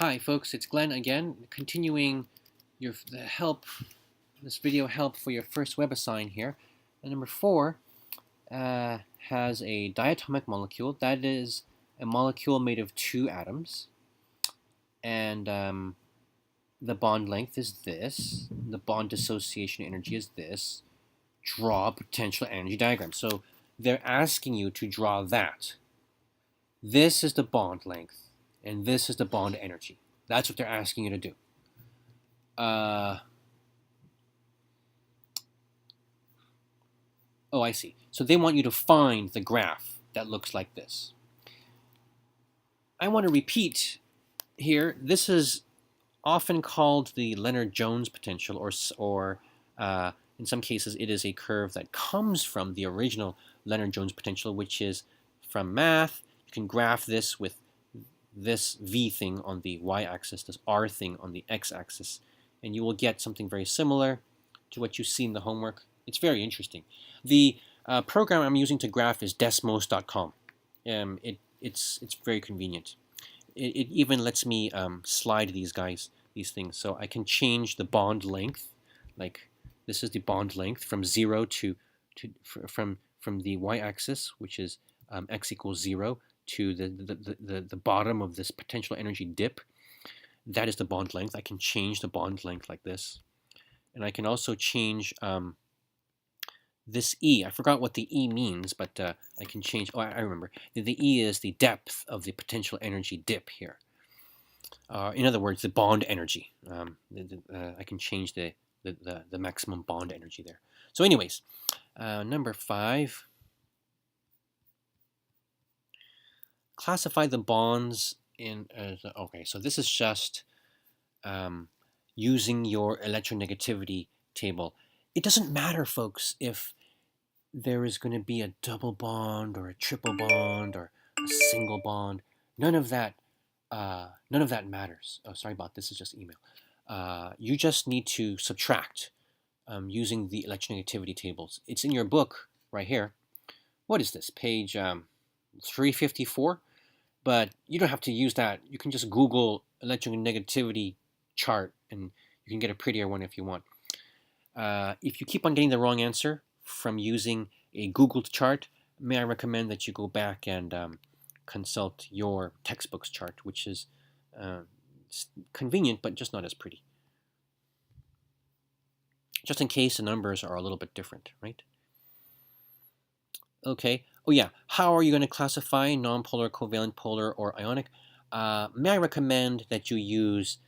Hi folks, it's Glenn again, continuing this video help for your first WebAssign here. And number 4 has a diatomic molecule. That is a molecule made of 2 atoms. And the bond length is this. The bond dissociation energy is this. Draw potential energy diagram. So they're asking you to draw that. This is the bond length, and this is the bond energy. That's what they're asking you to do. Oh, I see. So they want you to find the graph that looks like this. I want to repeat here, this is often called the Lennard-Jones potential, or in some cases it is a curve that comes from the original Lennard-Jones potential, which is from math. You can graph this with this V thing on the y-axis, this R thing on the x-axis, and you will get something very similar to what you see in the homework. It's very interesting. The program I'm using to graph is desmos.com. It's very convenient. It even lets me slide these things, so I can change the bond length. Like this is the bond length from 0 from the y-axis, which is x equals 0, to the bottom of this potential energy dip. That is the bond length. I can change the bond length like this. And I can also change this E. I forgot what the E means, but I can change. Oh, I remember. The E is the depth of the potential energy dip here. In other words, the bond energy. I can change the maximum bond energy there. So anyways, number 5. Classify the bonds in, okay, so this is just using your electronegativity table. It doesn't matter, folks, if there is going to be a double bond or a triple bond or a single bond. None of that matters. Oh, sorry about this. Is just email. You just need to subtract using the electronegativity tables. It's in your book right here. What is this? Page 354. But you don't have to use that. You can just Google electronegativity chart, and you can get a prettier one if you want. If you keep on getting the wrong answer from using a Googled chart, may I recommend that you go back and consult your textbook's chart, which is convenient but just not as pretty. Just in case the numbers are a little bit different, right? Okay. Oh yeah, how are you going to classify nonpolar, covalent, polar, or ionic? May I recommend that you use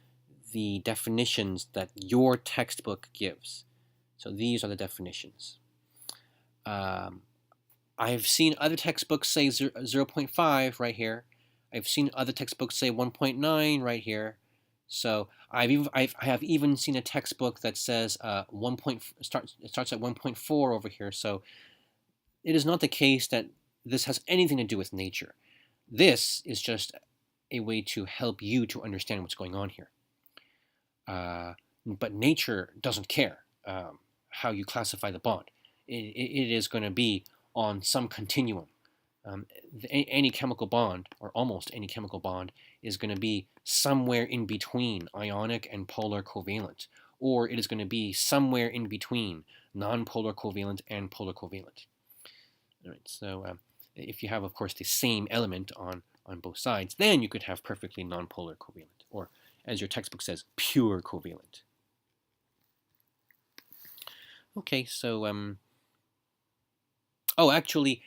the definitions that your textbook gives. So these are the definitions. I've seen other textbooks say 0.5 right here. I've seen other textbooks say 1.9 right here. So I have even seen a textbook that says it starts at 1.4 over here. So it is not the case that this has anything to do with nature. This is just a way to help you to understand what's going on here. But nature doesn't care how you classify the bond. It is going to be on some continuum. Any chemical bond, or almost any chemical bond, is going to be somewhere in between ionic and polar covalent, or it is going to be somewhere in between nonpolar covalent and polar covalent. All right, so if you have, of course, the same element on both sides, then you could have perfectly nonpolar covalent, or as your textbook says, pure covalent. Okay, so oh, actually,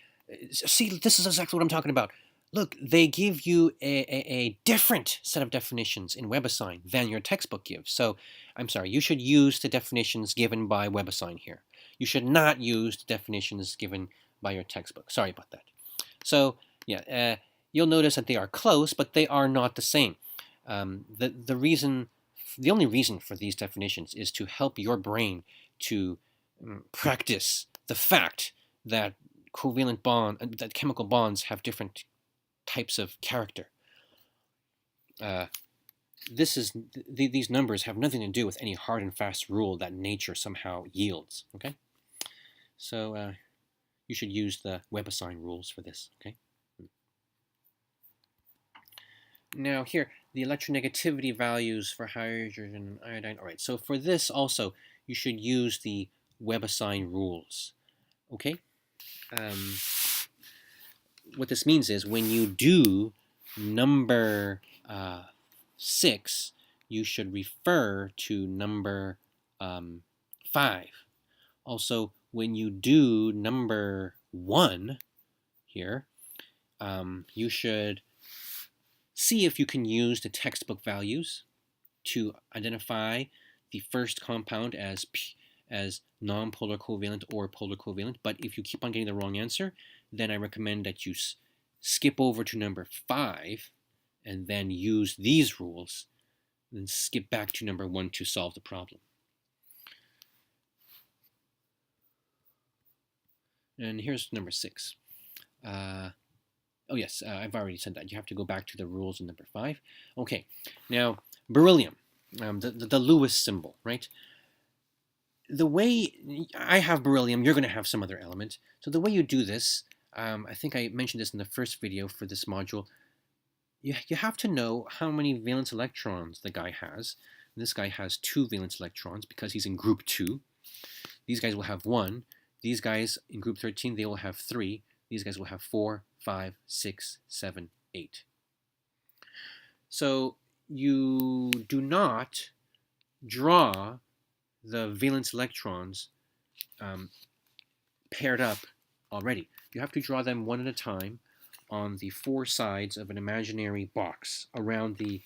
see, this is exactly what I'm talking about. Look, they give you a different set of definitions in WebAssign than your textbook gives. So, I'm sorry, you should use the definitions given by WebAssign here. You should not use the definitions given by your textbook. Sorry about that. So, yeah, you'll notice that they are close, but they are not the same. The only reason for these definitions is to help your brain to practice the fact that that chemical bonds have different types of character. These numbers have nothing to do with any hard and fast rule that nature somehow yields. Okay, so you should use the WebAssign rules for this. Okay. Now here, the electronegativity values for hydrogen and iodine. All right, so for this also, you should use the WebAssign rules. Okay? What this means is when you do number 6, you should refer to number 5. Also, when you do number 1 here, you should see if you can use the textbook values to identify the first compound as non-polar covalent or polar covalent. But if you keep on getting the wrong answer, then I recommend that you skip over to number 5 and then use these rules, and then skip back to number 1 to solve the problem. And here's number 6. Oh yes, I've already said that. You have to go back to the rules in number 5. Okay, now beryllium, the Lewis symbol, right? The way I have beryllium, you're going to have some other element. So the way you do this, I think I mentioned this in the first video for this module, you have to know how many valence electrons the guy has. And this guy has 2 valence electrons because he's in group 2. These guys will have 1. These guys in group 13, they will have 3. These guys will have 4, 5, 6, 7, 8. So you do not draw the valence electrons paired up already. You have to draw them one at a time on the 4 sides of an imaginary box around the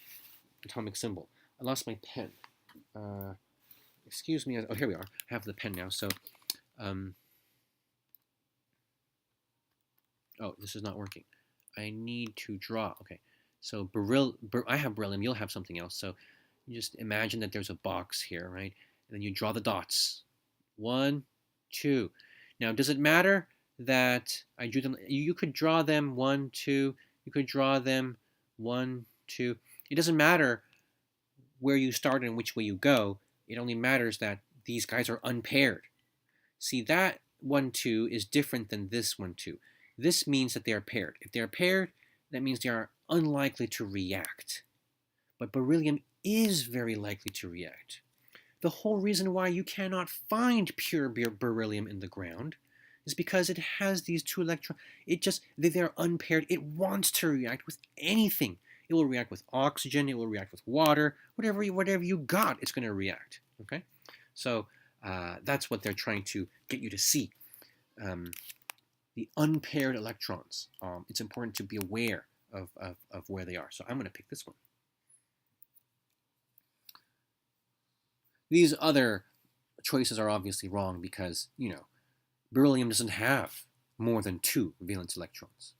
atomic symbol. I lost my pen. Excuse me. Oh, here we are. I have the pen now. So, oh, this is not working. I need to draw. Okay. So I have beryllium. You'll have something else. So you just imagine that there's a box here, right? And then you draw the dots. 1, 2. Now, does it matter that I drew them? You could draw them 1, 2. You could draw them 1, 2. It doesn't matter where you start and which way you go. It only matters that these guys are unpaired. See, that 1, 2 is different than this 1, 2. This means that they are paired. If they are paired, that means they are unlikely to react. But beryllium is very likely to react. The whole reason why you cannot find pure beryllium in the ground is because it has these 2 electrons. They're unpaired. It wants to react with anything. It will react with oxygen. It will react with water. Whatever you got, it's going to react. Okay, so that's what they're trying to get you to see. The unpaired electrons. It's important to be aware of where they are. So I'm going to pick this one. These other choices are obviously wrong because, you know, beryllium doesn't have more than 2 valence electrons.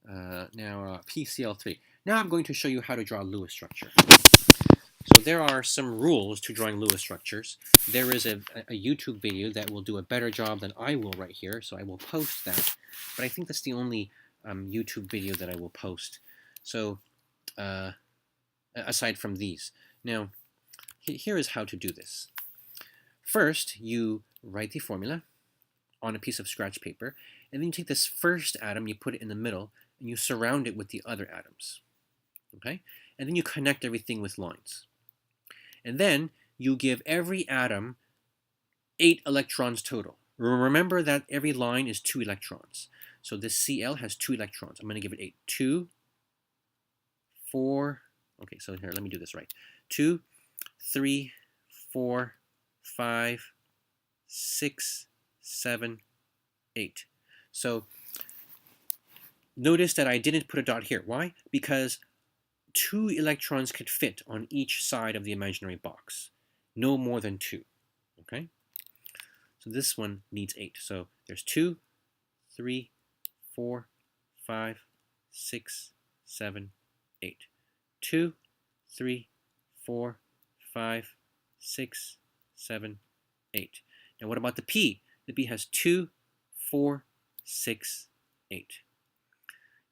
Now, PCl3. Now I'm going to show you how to draw a Lewis structure. So there are some rules to drawing Lewis structures. There is a YouTube video that will do a better job than I will right here, so I will post that. But I think that's the only YouTube video that I will post. So, aside from these. Now, here is how to do this. First, you write the formula on a piece of scratch paper, and then you take this first atom, you put it in the middle, and you surround it with the other atoms. Okay? And then you connect everything with lines. And then you give every atom 8 electrons total. Remember that every line is 2 electrons. So this Cl has 2 electrons. I'm going to give it 8. 2, 4, okay, so here, let me do this right. 2, 3, 4, 5, 6, 7, 8. So notice that I didn't put a dot here. Why? Because 2 electrons could fit on each side of the imaginary box. No more than 2. Okay? So this one needs 8. So there's 2, 3, 4, 5, 6, 7, 8. 2, 3, 4, 5, 6, 7, 8. Now what about the P? The P has 2, 4, 6, 8.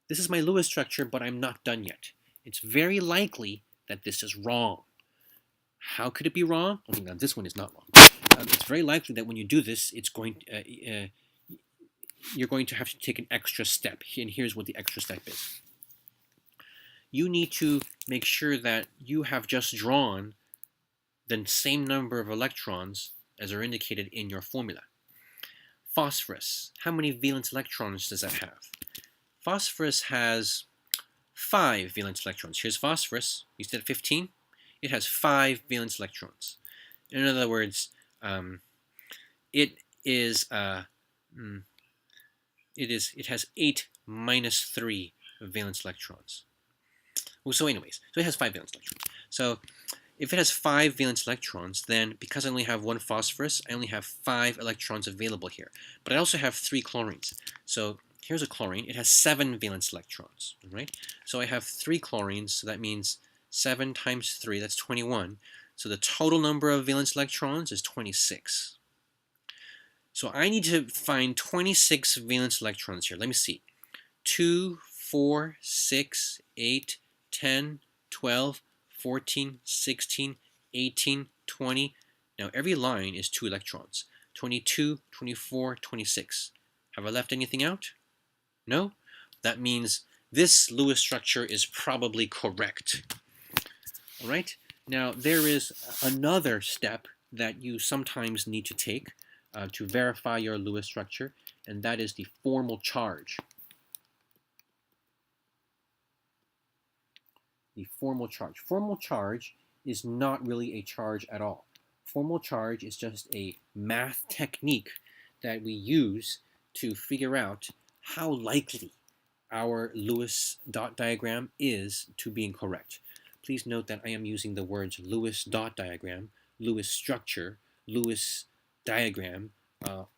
This is my Lewis structure, but I'm not done yet. It's very likely that this is wrong. How could it be wrong? Okay, now this one is not wrong. It's very likely that when you do this, you're going to have to take an extra step. And here's what the extra step is. you need to make sure that you have just drawn the same number of electrons as are indicated in your formula. Phosphorus, how many valence electrons does that have? Phosphorus has 5 valence electrons. Here's phosphorus. You said 15. It has 5 valence electrons. In other words, it has 8 minus 3 valence electrons. Well, so anyways, so it has 5 valence electrons. So if it has 5 valence electrons, then because I only have 1 phosphorus, I only have 5 electrons available here. But I also have 3 chlorines. So here's a chlorine. It has 7 valence electrons, right? So I have 3 chlorines, so that means 7 times 3, that's 21. So the total number of valence electrons is 26. So I need to find 26 valence electrons here. Let me see. 2, 4, 6, 8, 10, 12, 14, 16, 18, 20. Now every line is 2 electrons. 22, 24, 26. Have I left anything out? No? That means this Lewis structure is probably correct. All right? Now there is another step that you sometimes need to take to verify your Lewis structure, and that is the formal charge. The formal charge. Formal charge is not really a charge at all. Formal charge is just a math technique that we use to figure out how likely our Lewis dot diagram is to being correct. Please note that I am using the words Lewis dot diagram, Lewis structure, Lewis diagram,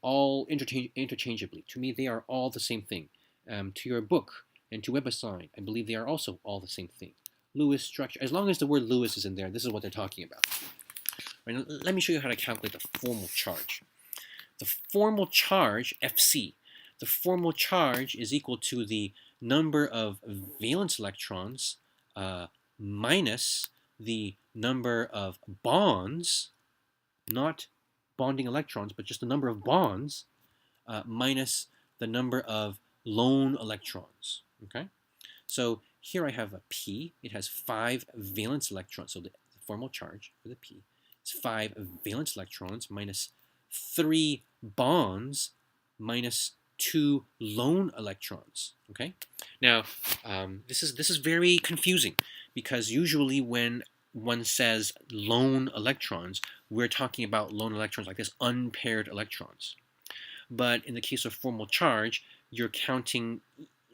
all interchangeably. To me, they are all the same thing. To your book and to WebAssign, I believe they are also all the same thing. Lewis structure, as long as the word Lewis is in there, this is what they're talking about. Right, let me show you how to calculate the formal charge. The formal charge, Fc, the formal charge is equal to the number of valence electrons minus the number of bonds, not bonding electrons, but just the number of bonds, minus the number of lone electrons. Okay, so here I have a P. It has 5 valence electrons. So the formal charge for the P is 5 valence electrons minus 3 bonds minus 2 lone electrons. Okay. Now this is very confusing because usually when one says lone electrons, we're talking about lone electrons like this, unpaired electrons. But in the case of formal charge, you're counting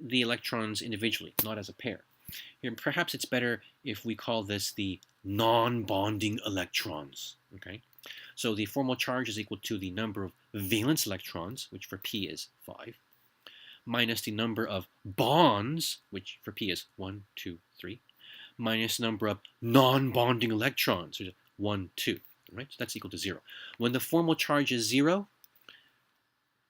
the electrons individually, not as a pair. Here, perhaps it's better if we call this the non-bonding electrons. Okay, so the formal charge is equal to the number of valence electrons, which for P is 5, minus the number of bonds, which for P is 1, 2, 3, minus the number of non-bonding electrons, which is 1, 2. Right, so that's equal to 0. When the formal charge is 0,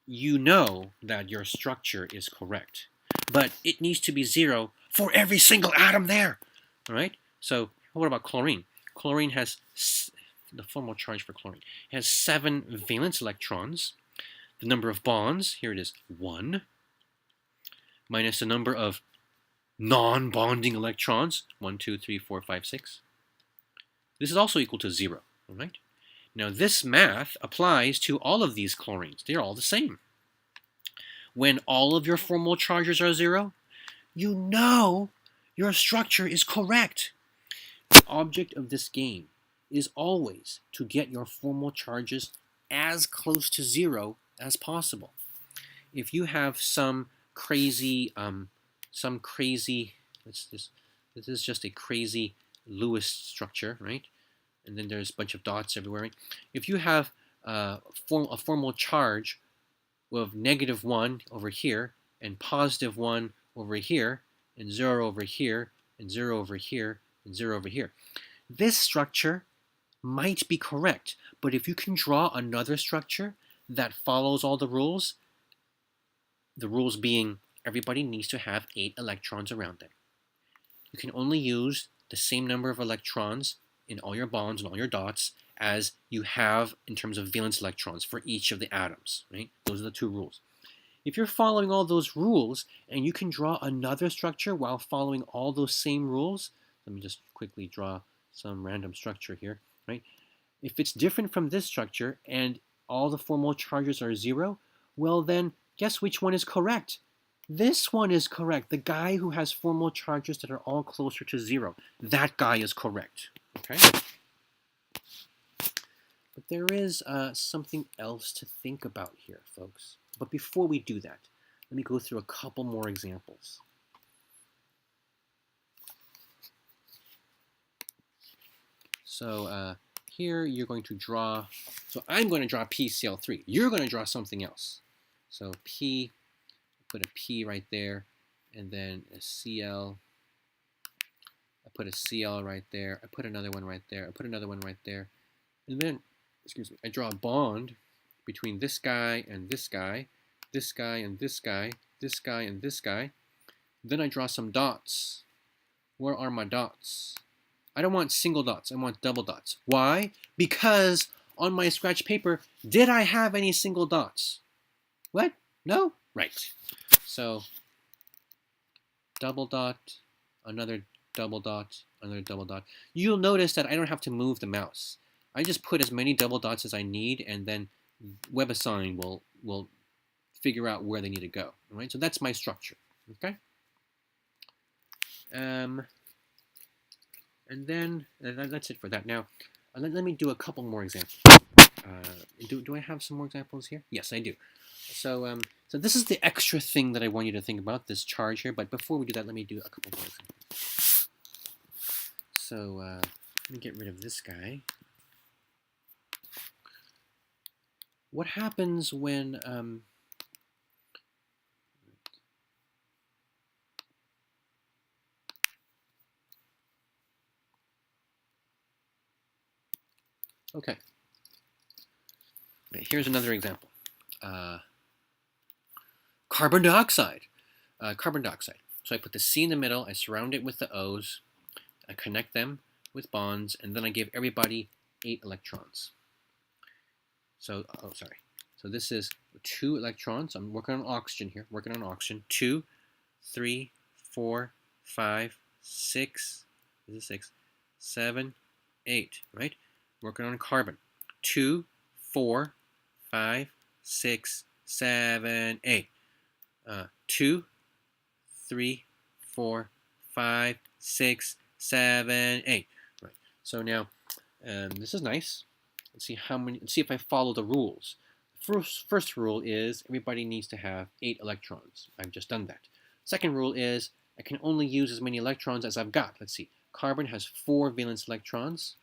you know that your structure is correct. But it needs to be 0 for every single atom there. All right? So what about chlorine? Chlorine has the formal charge for chlorine. It has 7 valence electrons. The number of bonds, here it is 1, minus the number of non-bonding electrons, 1, 2, 3, 4, 5, 6. This is also equal to 0. All right? Now this math applies to all of these chlorines. They're all the same. When all of your formal charges are 0, you know your structure is correct. The object of this game is always to get your formal charges as close to 0 as possible. If you have some crazy, this is just a crazy Lewis structure, right? And then there's a bunch of dots everywhere. Right? If you have a formal charge of -1 over here, and +1 over here, and 0 over here, and 0 over here, and 0 over here, this structure might be correct. But if you can draw another structure that follows all the rules being everybody needs to have 8 electrons around them. You can only use the same number of electrons in all your bonds and all your dots as you have in terms of valence electrons for each of the atoms, right? Those are the 2 rules. If you're following all those rules and you can draw another structure while following all those same rules, let me just quickly draw some random structure here, right? If it's different from this structure and all the 4 mole charges are 0, well then guess which one is correct? This one is correct. The guy who has 4 mole charges that are all closer to 0. That guy is correct. Okay? But there is something else to think about here, folks. But before we do that, let me go through a couple more examples. So here you're going to draw, so I'm going to draw PCl3. You're going to draw something else. So P, put a P right there, and then a Cl. I put a Cl right there. I put another one right there. I put another one right there. And then, excuse me, I draw a bond between this guy and this guy, this guy and this guy, this guy and this guy. Then I draw some dots. Where are my dots? I don't want single dots. I want double dots. Why? Because on my scratch paper, did I have any single dots? What? No? Right. So, double dot, another double dot, another double dot. You'll notice that I don't have to move the mouse. I just put as many double dots as I need, and then WebAssign will figure out where they need to go. All right? So that's my structure. Okay? And then that's it for that. Now, let me do a couple more examples. Do I have some more examples here? Yes, I do. So so this is the extra thing that I want you to think about, this charge here. But before we do that, let me do a couple more examples. So let me get rid of this guy. What happens when okay. Here's another example. Carbon dioxide. Carbon dioxide. So I put the C in the middle, I surround it with the O's, I connect them with bonds, and then I give everybody 8 electrons. So, oh, sorry. So this is 2 electrons. I'm working on oxygen here, working on oxygen. 2, 3, 4, 5, 6, this is 6, 7, 8, right? Working on carbon. 2, 4, 5, 6, 7, 8. 2, 3, 4, 5, 6, 7, 8. Right. So now, this is nice. Let's see how many. Let's see if I follow the rules. First rule is everybody needs to have 8 electrons. I've just done that. Second rule is I can only use as many electrons as I've got. Let's see. Carbon has 4 valence electrons.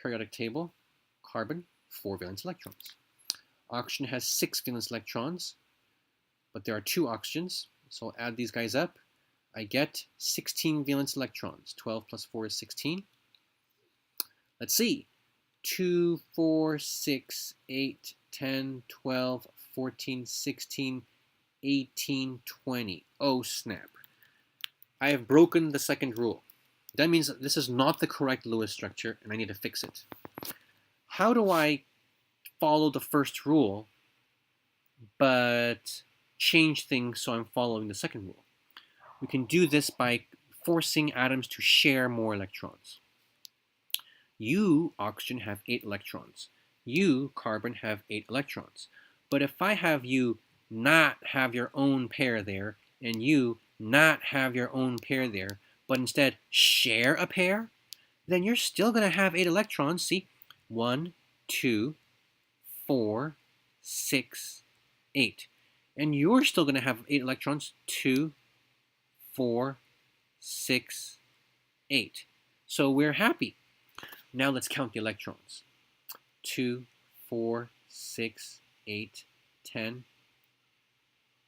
Periodic table. Carbon, 4 valence electrons. Oxygen has 6 valence electrons, but there are 2 oxygens, so I'll add these guys up. I get 16 valence electrons. 12 plus 4 is 16. Let's see. 2, 4, 6, 8, 10, 12, 14, 16, 18, 20. Oh, snap. I have broken the second rule. That means that this is not the correct Lewis structure, and I need to fix it. How do I follow the first rule, but change things so I'm following the second rule? We can do this by forcing atoms to share more electrons. You, oxygen, have 8 electrons. You, carbon, have 8 electrons. But if I have you not have your own pair there, and you not have your own pair there, but instead share a pair, then you're still going to have 8 electrons. See? 1, 2, 4, 6, 8. And you're still going to have 8 electrons. 2, 4, 6, 8. So we're happy. Now let's count the electrons. 2, 4, 6, 8, 10,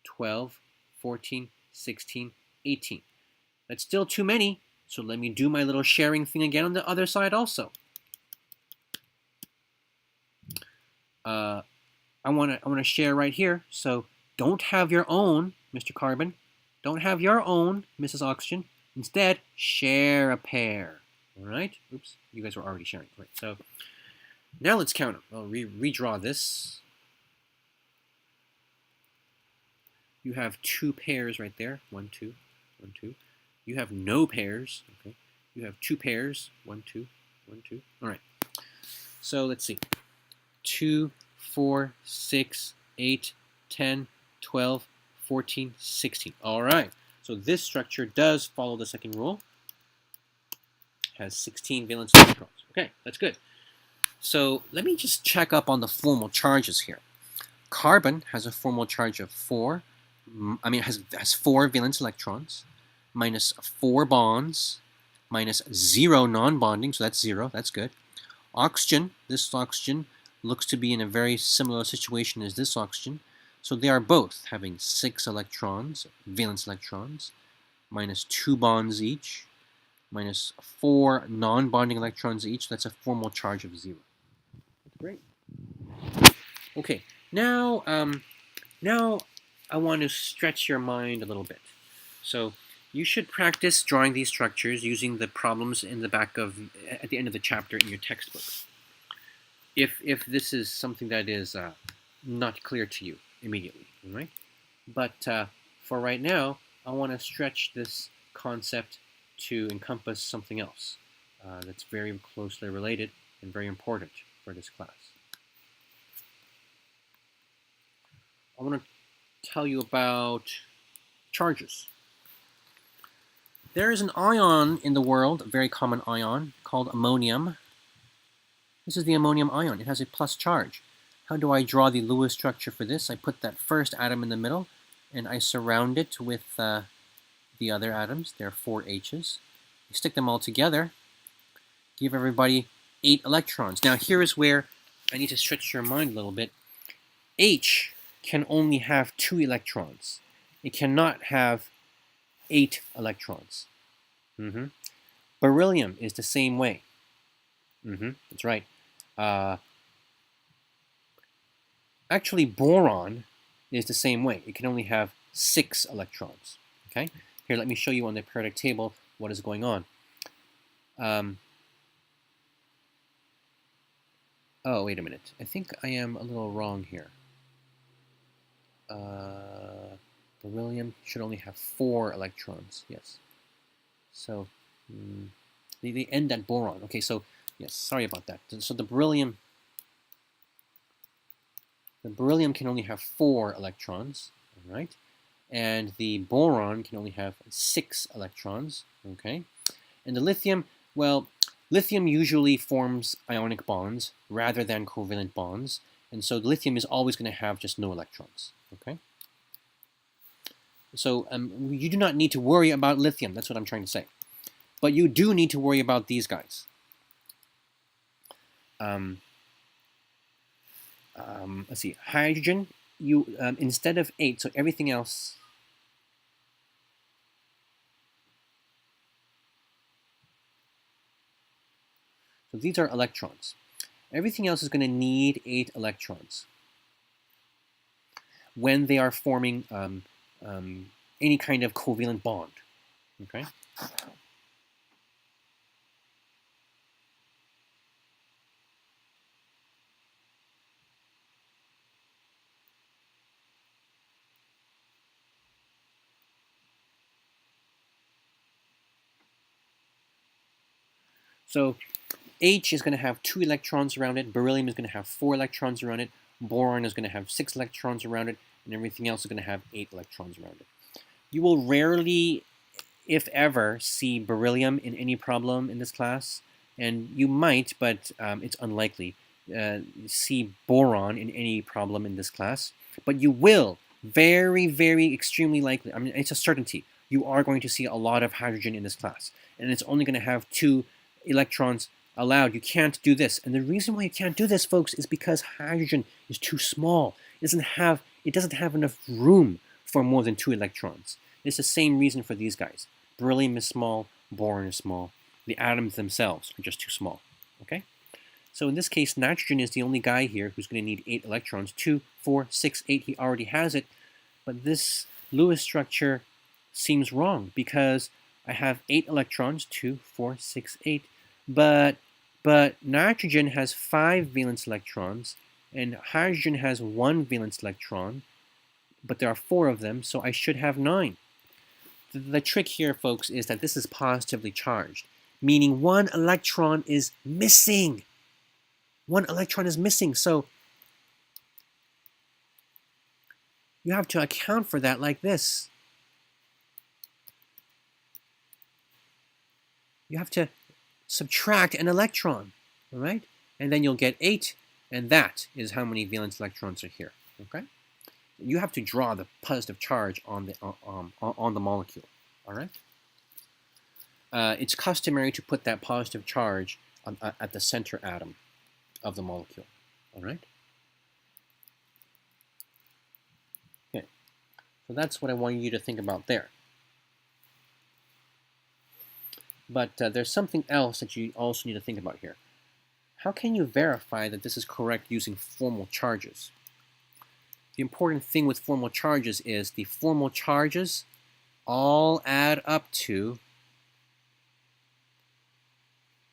12, 14, 16, 18. That's still too many, so let me do my little sharing thing again on the other side also. I want to share right here, so don't have your own, Mr. Carbon. Don't have your own, Mrs. Oxygen. Instead, share a pair. All right? Oops, you guys were already sharing. Right, so now let's count them. I'll redraw this. You have 2 pairs right there. 1, 2, 1, 2. You have no pairs. Okay. You have 2 pairs. 1, 2, 1, 2. All right. So let's see. 2, 4, 6, 8, 10, 12, 14, 16. All right. So this structure does follow the second rule. Has 16 valence electrons. Okay, that's good. So let me just check up on the formal charges here. Carbon has a formal charge of 4. It has 4 valence electrons, minus 4 bonds, minus 0 non-bonding, so that's 0. That's good. Oxygen, this oxygen looks to be in a very similar situation as this oxygen. So they are both having 6 electrons, valence electrons, minus 2 bonds each, minus 4 non-bonding electrons each. That's a formal charge of 0. Great. Okay, now I want to stretch your mind a little bit. So you should practice drawing these structures using the problems in the back of, at the end of the chapter in your textbook. If this is something that is not clear to you immediately, all right? But for right now, I want to stretch this concept to encompass something else that's very closely related and very important for this class. I want to tell you about charges. There is an ion in the world, a very common ion, called ammonium. This is the ammonium ion. It has a plus charge. How do I draw the Lewis structure for this? I put that first atom in the middle, and I surround it with the other atoms. There are 4 H's. You stick them all together, give everybody 8 electrons. Now here is where I need to stretch your mind a little bit. H can only have 2 electrons. It cannot have 8 electrons. Beryllium is the same way. That's right. Actually, boron is the same way. It can only have 6 electrons. Okay. Here, let me show you on the periodic table what is going on. Oh, wait a minute. I think I am a little wrong here. Beryllium should only have 4 electrons. Yes. So they end at boron. Okay, so yes, sorry about that. So the beryllium can only have 4 electrons, all right? And the boron can only have 6 electrons, okay? And the lithium, well, lithium usually forms ionic bonds rather than covalent bonds, and so the lithium is always going to have just no electrons, okay? So you do not need to worry about lithium, that's what I'm trying to say. But you do need to worry about these guys. Let's see, hydrogen, you instead of 8, so everything else, so these are electrons. Everything else is going to need 8 electrons when they are forming any kind of covalent bond, okay? So H is going to have 2 electrons around it, beryllium is going to have 4 electrons around it, boron is going to have 6 electrons around it, and everything else is going to have 8 electrons around it. You will rarely, if ever, see beryllium in any problem in this class, and you might, but it's unlikely, see boron in any problem in this class. But you will, very, very extremely likely, I mean, it's a certainty, you are going to see a lot of hydrogen in this class, and it's only going to have 2 electrons allowed. You can't do this. And the reason why you can't do this, folks, is because hydrogen is too small. It doesn't have enough room for more than 2 electrons. It's the same reason for these guys. Beryllium is small, boron is small. The atoms themselves are just too small. Okay? So in this case, nitrogen is the only guy here who's going to need 8 electrons. 2, 4, 6, 8, he already has it. But this Lewis structure seems wrong because I have 8 electrons, 2, 4, 6, 8. But nitrogen has 5 valence electrons, and hydrogen has 1 valence electron. but there are 4 of them, so I should have 9. The trick here, folks, is that this is positively charged, meaning 1 electron is missing. 1 electron is missing, so you have to account for that like this. You have to subtract an electron, all right? And then you'll get 8, and that is how many valence electrons are here, okay? You have to draw the positive charge on the molecule, all right? It's customary to put that positive charge at the center atom of the molecule, all right? Okay, so that's what I want you to think about there. But there's something else that you also need to think about here. How can you verify that this is correct using formal charges? The important thing with formal charges is the formal charges all add up to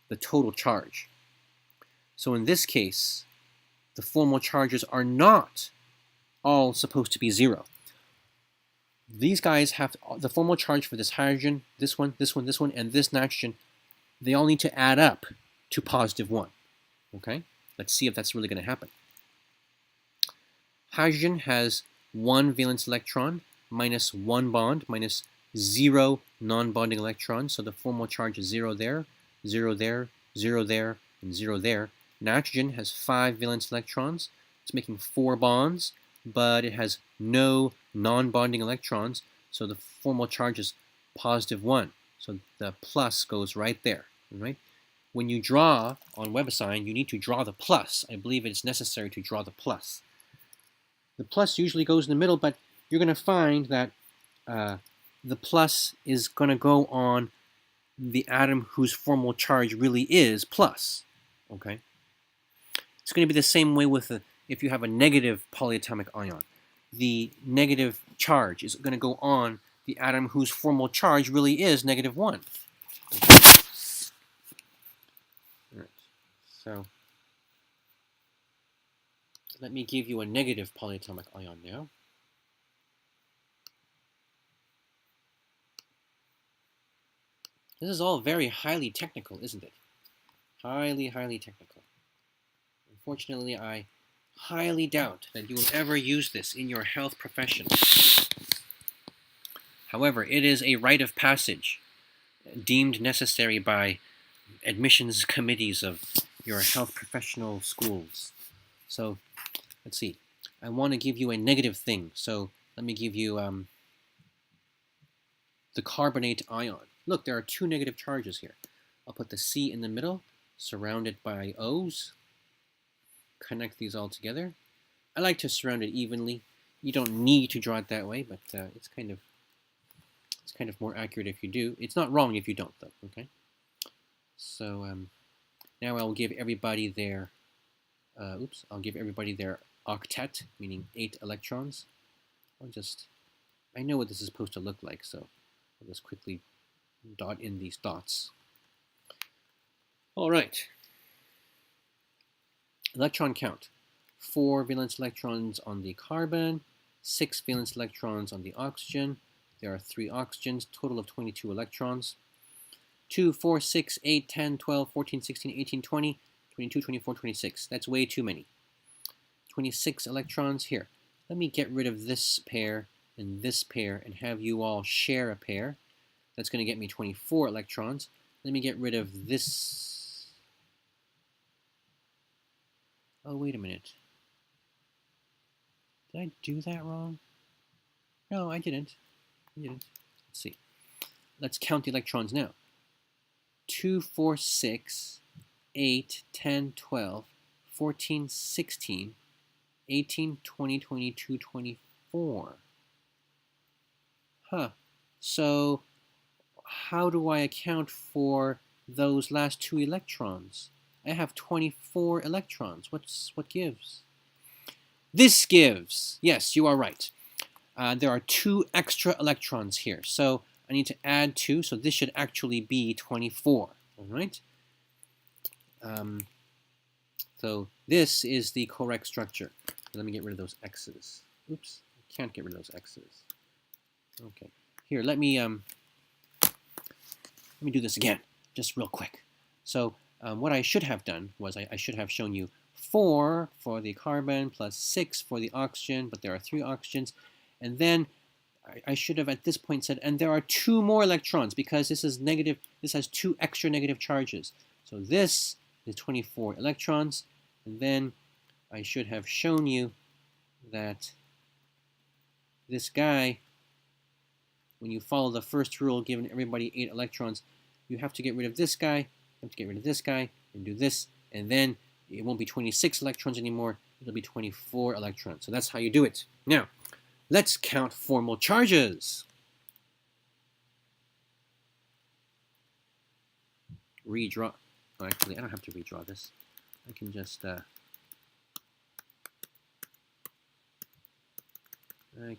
the total charge. So in this case, the formal charges are not all supposed to be 0. These guys have the formal charge for this hydrogen, this one, this one, this one, and this nitrogen. They all need to add up to +1. Okay? Let's see if that's really going to happen. Hydrogen has 1 valence electron minus 1 bond minus 0 non-bonding electrons. So the formal charge is 0 there, 0 there, 0 there, and 0 there. Nitrogen has 5 valence electrons. It's making 4 bonds, but it has no non-bonding electrons. So the formal charge is +1. So the plus goes right there, right? When you draw on WebAssign, you need to draw the plus. I believe it's necessary to draw the plus. The plus usually goes in the middle, but you're going to find that the plus is going to go on the atom whose formal charge really is plus. Okay? It's going to be the same way with if you have a negative polyatomic ion. The negative charge is going to go on the atom whose formal charge really is -1. Okay? All right. So let me give you a negative polyatomic ion now. This is all very highly technical, isn't it? Highly, highly technical. Unfortunately, I highly doubt that you will ever use this in your health profession. However, it is a rite of passage deemed necessary by admissions committees of your health professional schools. So, let's see. I want to give you a negative thing. So, let me give you the carbonate ion. Look, there are 2 negative charges here. I'll put the C in the middle, surrounded by O's. Connect these all together. I like to surround it evenly. You don't need to draw it that way, but it's kind of more accurate if you do. It's not wrong if you don't, though. Okay. So now I'll give everybody their I'll give everybody their octet, meaning 8 electrons. I know what this is supposed to look like, so I'll just quickly dot in these dots. All right. Electron count. 4 valence electrons on the carbon, 6 valence electrons on the oxygen. There are 3 oxygens, total of 22 electrons. 2, 4, 6, 8, 10, 12, 14, 16, 18, 20, 22, 24, 26. That's way too many. 26 electrons here. Let me get rid of this pair and this pair and have you all share a pair. That's going to get me 24 electrons. Let me get rid of this. Oh, wait a minute. Did I do that wrong? No, I didn't. Let's see. Let's count the electrons now. 2, 4, 6, 8, 10, 12, 14, 16, 18, 20, 22, 24. Huh. So how do I account for those last 2 electrons? I have 24 electrons. What gives? This gives. Yes, you are right. There are 2 extra electrons here. So I need to add 2. So this should actually be 24. All right? So this is the correct structure. Let me get rid of those X's. Oops, I Can't get rid of those X's. Okay. Here, let me do this again, just real quick. So what I should have done was I should have shown you 4 for the carbon plus 6 for the oxygen, but there are 3 oxygens. And then I should have at this point said, and there are 2 more electrons because this is negative. This has 2 extra negative charges. So this is 24 electrons. And then I should have shown you that this guy, when you follow the first rule, given everybody 8 electrons, you have to get rid of this guy, you have to get rid of this guy, and do this, and then it won't be 26 electrons anymore, it'll be 24 electrons. So that's how you do it. Now, let's count formal charges. Redraw. Oh, actually, I don't have to redraw this. I can just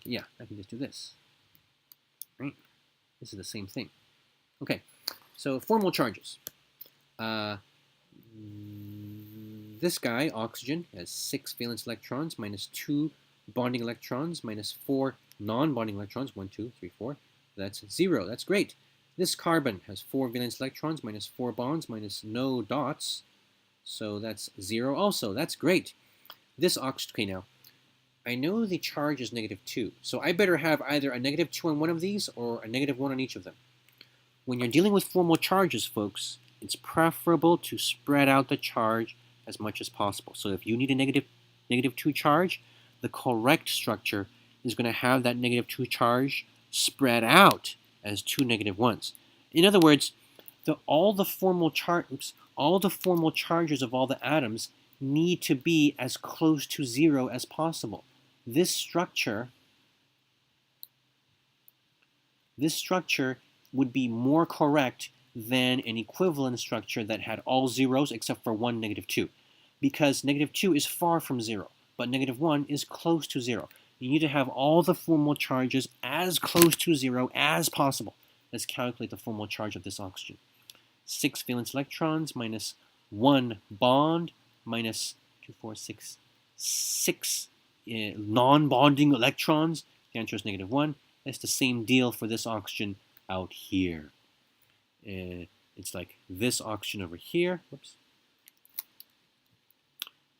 yeah, I can just do this. Right? This is the same thing. Okay, so formal charges. This guy, oxygen, has 6 valence electrons minus 2 bonding electrons minus 4 non-bonding electrons. 1, 2, 3, 4. That's 0. That's great. This carbon has 4 valence electrons minus 4 bonds minus no dots. So that's 0 also. That's great. This oxygen, okay, now, I know the charge is -2, so I better have either a -2 on one of these or a -1 on each of them. When you're dealing with formal charges, folks, it's preferable to spread out the charge as much as possible. So if you need a -2 charge, the correct structure is going to have that -2 charge spread out as 2 -1s. In other words, all the formal charges of all the atoms need to be as close to 0 as possible. This structure would be more correct than an equivalent structure that had all zeros except for one -2, because -2 is far from 0, but -1 is close to 0. You need to have all the formal charges as close to 0 as possible. Let's calculate the formal charge of this oxygen. 6 valence electrons minus 1 bond minus 2, 4, 6 non-bonding electrons. The answer is -1. That's the same deal for this oxygen out here. It's like this oxygen over here. Whoops.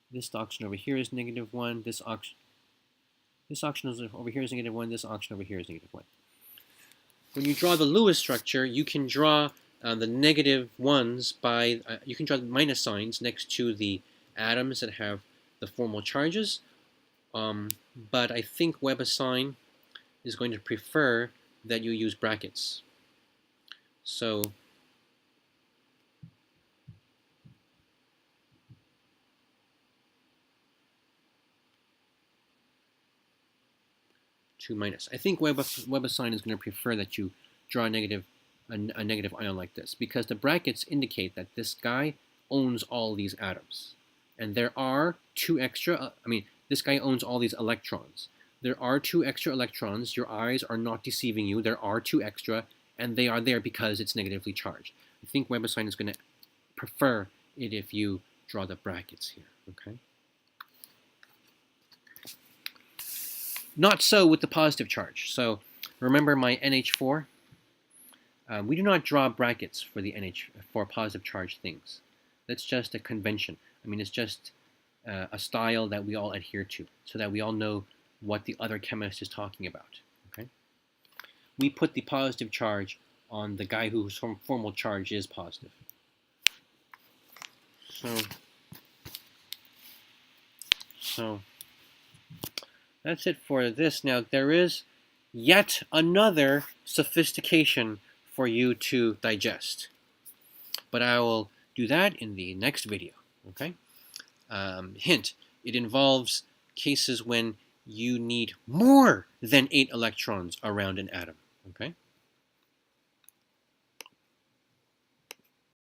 This oxygen over here is -1. This oxygen over here is -1. This oxygen over here is -1. When you draw the Lewis structure, you can draw the -1s by, you can draw the minus signs next to the atoms that have the formal charges. But I think WebAssign is going to prefer that you use brackets. So two minus. I think WebAssign is going to prefer that you draw a negative ion like this, because the brackets indicate that this guy owns all these atoms. And there are 2 extra, this guy owns all these electrons. There are 2 extra electrons. Your eyes are not deceiving you. There are 2 extra, and they are there because it's negatively charged. I think WebAssign is going to prefer it if you draw the brackets here, okay? Not so with the positive charge. So remember my NH4? We do not draw brackets for the for positive charge things. That's just a convention. It's just a style that we all adhere to, so that we all know what the other chemist is talking about. Okay? We put the positive charge on the guy whose formal charge is positive. So that's it for this. Now there is yet another sophistication for you to digest, but I will do that in the next video. Okay? Hint: it involves cases when you need more than 8 electrons around an atom. Okay?